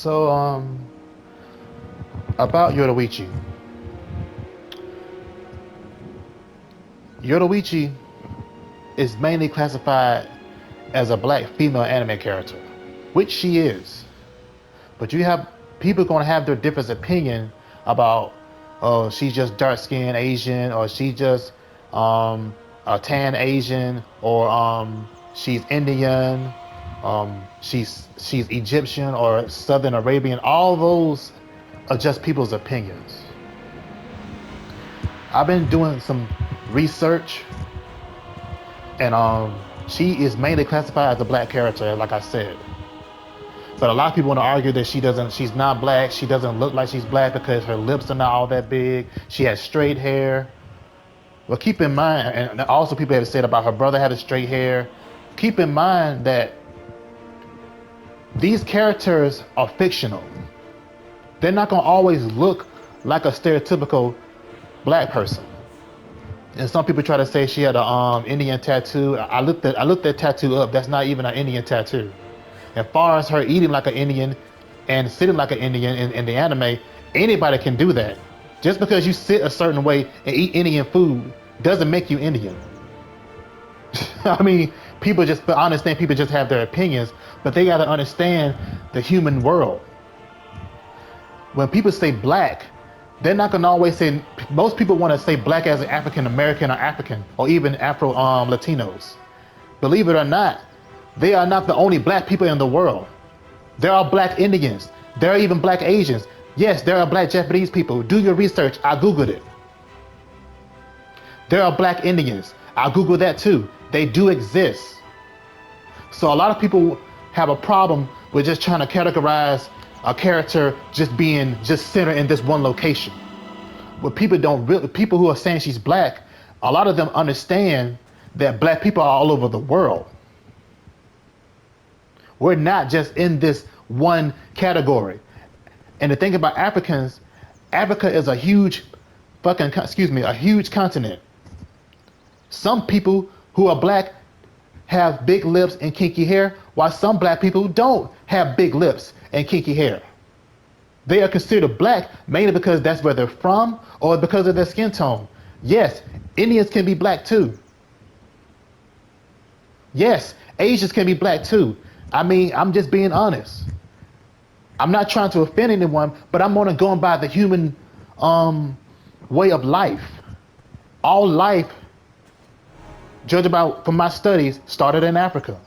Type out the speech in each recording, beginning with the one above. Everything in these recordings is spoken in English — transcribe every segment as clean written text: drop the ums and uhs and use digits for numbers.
So, about Yoruichi. Yoruichi is mainly classified as a black female anime character, which she is. But you have people gonna have their different opinion about, oh, she's just dark skinned Asian, or she just a tan Asian, or she's Indian, she's Egyptian or Southern Arabian. All those are just people's opinions. I've been doing some research, and she is mainly classified as a black character, like I said. But a lot of people want to argue that she's not black. She doesn't look like she's black because her lips are not all that big. She has straight hair. Well, keep in mind, and also people have said about her brother having straight hair. Keep in mind that these characters are fictional. They're not gonna always look like a stereotypical black person. And some people try to say she had a Indian tattoo. I looked that tattoo up. That's not even an Indian tattoo. As far as her eating like an Indian and sitting like an Indian in the anime, anybody can do that. Just because you sit a certain way and eat Indian food doesn't make you Indian. I mean, people just understand people just have their opinions, but they gotta understand the human world. When people say black, they're not gonna always say. Most people want to say black as an African American or African or even Afro Latinos. Believe it or not, they are not the only black people in the world. There are black Indians. There are even black Asians. Yes, there are black Japanese people. Do your research. I Googled it. There are black Indians. I Googled that too. They do exist. So a lot of people have a problem with just trying to categorize a character just being just centered in this one location. But people who are saying she's black, a lot of them understand that black people are all over the world. We're not just in this one category. And the thing about Africans, Africa is a huge a huge continent. Some people who are black have big lips and kinky hair, while some black people don't have big lips and kinky hair. They are considered black mainly because that's where they're from or because of their skin tone. Yes, Indians can be black too. Yes, Asians can be black too. I mean, I'm just being honest. I'm not trying to offend anyone, but I'm only going by the human way of life. All life, judged from my studies, started in Africa.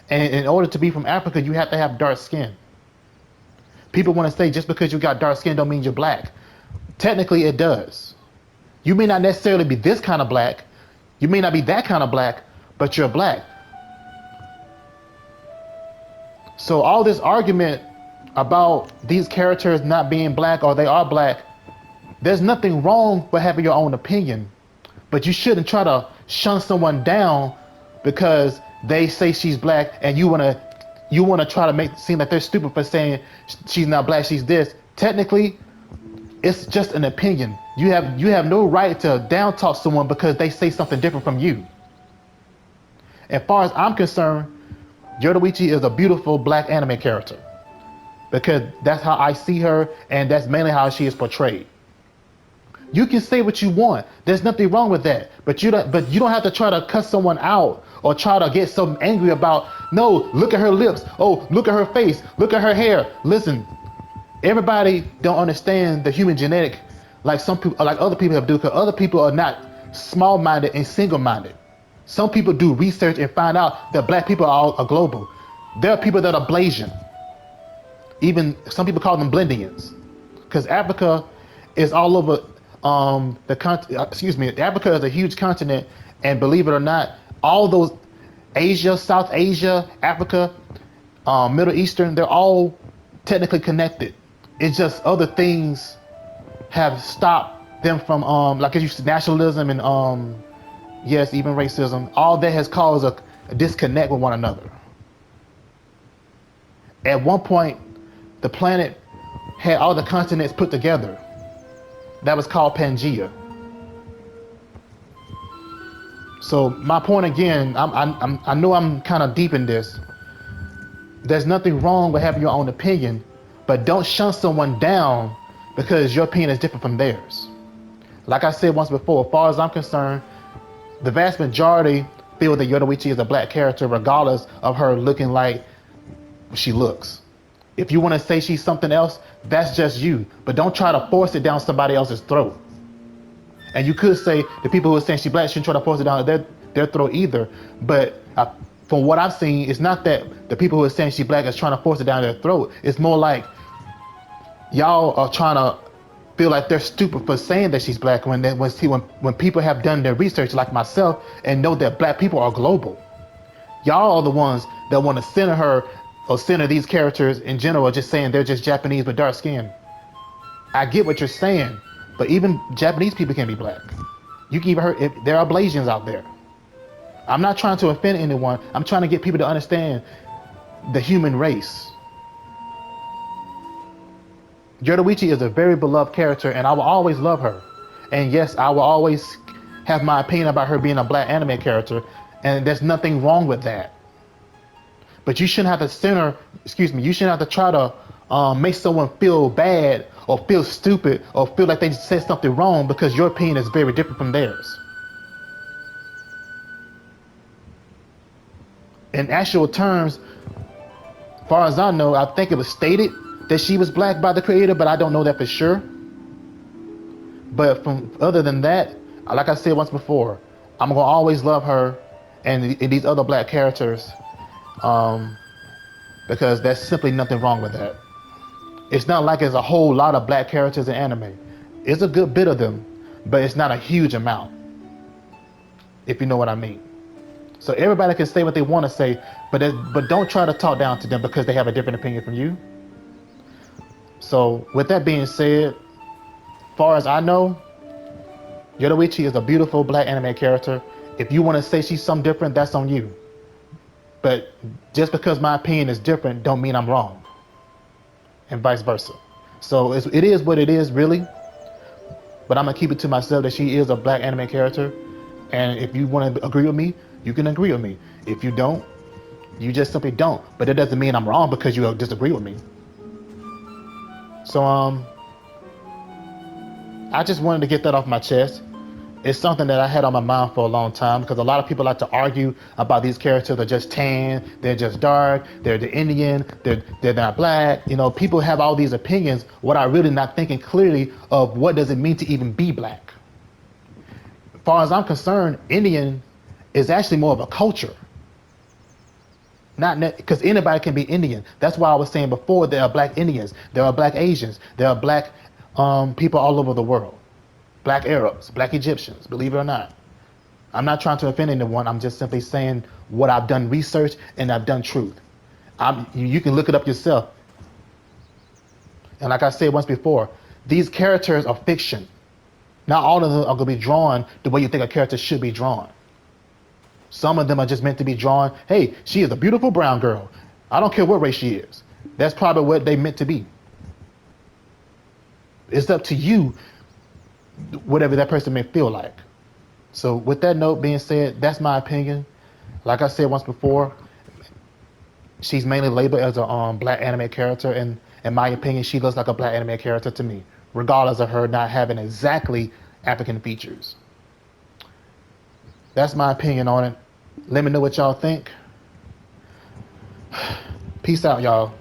And in order to be from Africa, you have to have dark skin. People want to say just because you got dark skin don't mean you're black. Technically, it does. You may not necessarily be this kind of black. You may not be that kind of black, but you're black. So all this argument about these characters not being black or they are black, there's nothing wrong with having your own opinion, but you shouldn't try to shun someone down because they say she's black and you want to try to make it seem like they're stupid for saying she's not black, she's this. Technically, it's just an opinion. You have no right to down talk someone because they say something different from you. As far as I'm concerned, Yoruichi is a beautiful black anime character because that's how I see her and that's mainly how she is portrayed. You can say what you want. There's nothing wrong with that. But you don't have to try to cuss someone out or try to get so angry about, no, look at her lips. Oh, look at her face. Look at her hair. Listen, everybody don't understand the human genetic like some people, like other people have do, because other people are not small-minded and single-minded. Some people do research and find out that black people are global. There are people that are Blasian. Even some people call them Blendians. Because Africa is all over Africa is a huge continent, and believe it or not, all those Asia, South Asia, Africa, Middle Eastern, they're all technically connected. It's just other things have stopped them from like as you said, nationalism and yes, even racism. All that has caused a disconnect with one another. At one point, the planet had all the continents put together. That was called Pangea. So my point again, I know I'm kind of deep in this. There's nothing wrong with having your own opinion, But don't shun someone down because your opinion is different from theirs. Like I said once before, as far as I'm concerned, the vast majority feel that Yoruichi is a black character regardless of her looking like she looks. If you want to say she's something else, that's just you. But don't try to force it down somebody else's throat. And you could say the people who are saying she's black shouldn't try to force it down their throat either. But from what I've seen, it's not that the people who are saying she's black is trying to force it down their throat. It's more like y'all are trying to feel like they're stupid for saying that she's black when people have done their research like myself and know that black people are global. Y'all are the ones that want to center her or center these characters in general, just saying they're just Japanese with dark skin. I get what you're saying, but even Japanese people can be black. You can even hear if there are Blasians out there. I'm not trying to offend anyone. I'm trying to get people to understand the human race. Yoruichi is a very beloved character, and I will always love her. And yes, I will always have my opinion about her being a black anime character, and there's nothing wrong with that. But you shouldn't have to you shouldn't have to try to make someone feel bad or feel stupid or feel like they said something wrong because your opinion is very different from theirs. In actual terms, as far as I know, I think it was stated that she was black by the creator, but I don't know that for sure. But from other than that, like I said once before, I'm gonna always love her and these other black characters, because there's simply nothing wrong with that. It's not like there's a whole lot of black characters in anime. It's a good bit of them, but it's not a huge amount, if you know what I mean. So everybody can say what they want to say, but don't try to talk down to them because they have a different opinion from you. So with that being said, far as I know, Yoruichi is a beautiful black anime character. If you want to say she's something different, that's on you. But just because my opinion is different don't mean I'm wrong, and vice versa. So it is what it is, really. But I'm gonna keep it to myself that she is a black anime character, and if you want to agree with me, you can agree with me. If you don't, you just simply don't. But that doesn't mean I'm wrong because you disagree with me. So I just wanted to get that off my chest. It's something that I had on my mind for a long time because a lot of people like to argue about these characters. They're just tan, they're just dark, they're the Indian, they're not black. You know, people have all these opinions without really not thinking clearly of what does it mean to even be black. As far as I'm concerned, Indian is actually more of a culture. Not because anybody can be Indian. That's why I was saying before there are black Indians, there are black Asians, there are black people all over the world. Black Arabs, black Egyptians, believe it or not. I'm not trying to offend anyone. I'm just simply saying what I've done research and I've done truth. You can look it up yourself. And like I said once before, these characters are fiction. Not all of them are going to be drawn the way you think a character should be drawn. Some of them are just meant to be drawn. Hey, she is a beautiful brown girl. I don't care what race she is. That's probably what they meant to be. It's up to you, whatever that person may feel like. So with that note being said, that's my opinion. Like I said once before, she's mainly labeled as a black anime character, and in my opinion, she looks like a black anime character to me, regardless of her not having exactly African features. That's my opinion on it. Let me know what y'all think. Peace out, y'all.